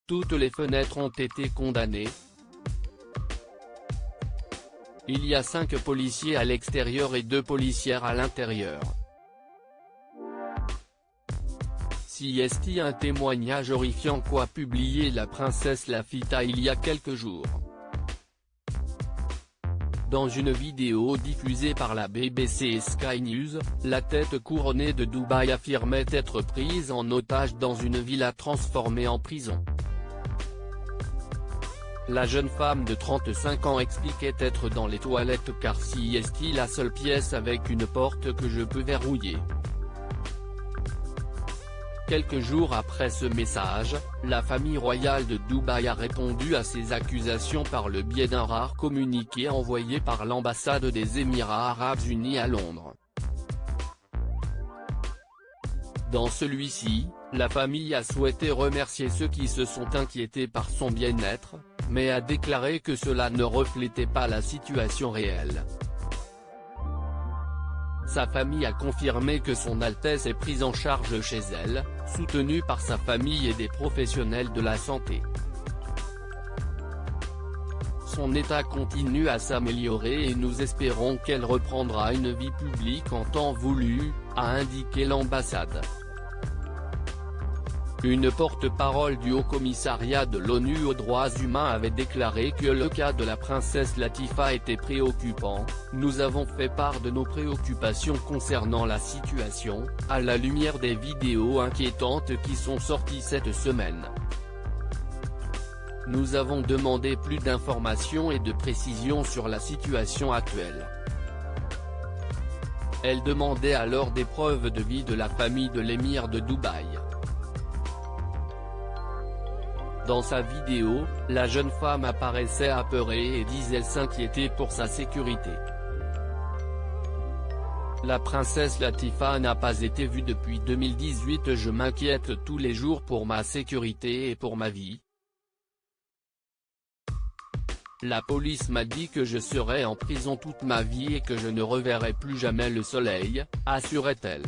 Toutes les fenêtres ont été condamnées. Il y a 5 policiers à l'extérieur et 2 policières à l'intérieur. CST. Un témoignage horrifiant qu'a publié la princesse Lafita il y a quelques jours. Dans une vidéo diffusée par la BBC et Sky News, la tête couronnée de Dubaï affirmait être prise en otage dans une villa transformée en prison. La jeune femme de 35 ans expliquait être dans les toilettes car CST la seule pièce avec une porte que je peux verrouiller. Quelques jours après ce message, la famille royale de Dubaï a répondu à ces accusations par le biais d'un rare communiqué envoyé par l'ambassade des Émirats arabes unis à Londres. Dans celui-ci, la famille a souhaité remercier ceux qui se sont inquiétés par son bien-être, mais a déclaré que cela ne reflétait pas la situation réelle. Sa famille a confirmé que son Altesse est prise en charge chez elle, soutenue par sa famille et des professionnels de la santé. Son état continue à s'améliorer et nous espérons qu'elle reprendra une vie publique en temps voulu, a indiqué l'ambassade. Une porte-parole du Haut-Commissariat de l'ONU aux droits humains avait déclaré que le cas de la princesse Latifa était préoccupant. Nous avons fait part de nos préoccupations concernant la situation, à la lumière des vidéos inquiétantes qui sont sorties cette semaine. Nous avons demandé plus d'informations et de précisions sur la situation actuelle. Elle demandait alors des preuves de vie de la famille de l'émir de Dubaï. Dans sa vidéo, la jeune femme apparaissait apeurée et disait s'inquiéter pour sa sécurité. La princesse Latifa n'a pas été vue depuis 2018. Je m'inquiète tous les jours pour ma sécurité et pour ma vie. La police m'a dit que je serai en prison toute ma vie et que je ne reverrai plus jamais le soleil, assurait-elle.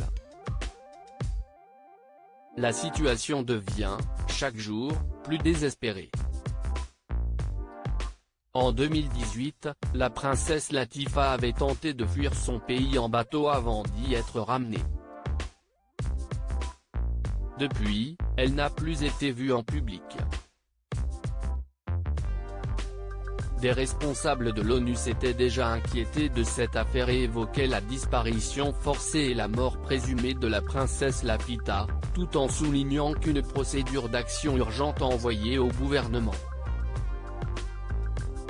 La situation devient, chaque jour, plus désespérée. En 2018, la princesse Latifa avait tenté de fuir son pays en bateau avant d'y être ramenée. Depuis, elle n'a plus été vue en public. Des responsables de l'ONU s'étaient déjà inquiétés de cette affaire et évoquaient la disparition forcée et la mort présumée de la princesse Lafita, tout en soulignant qu'une procédure d'action urgente envoyée au gouvernement.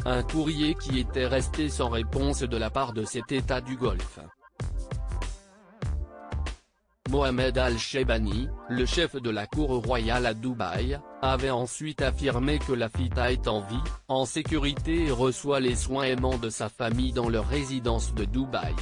Un courrier qui était resté sans réponse de la part de cet État du Golfe. Mohamed Al-Sheibani, le chef de la cour royale à Dubaï, avait ensuite affirmé que Lafita est en vie, en sécurité et reçoit les soins aimants de sa famille dans leur résidence de Dubaï.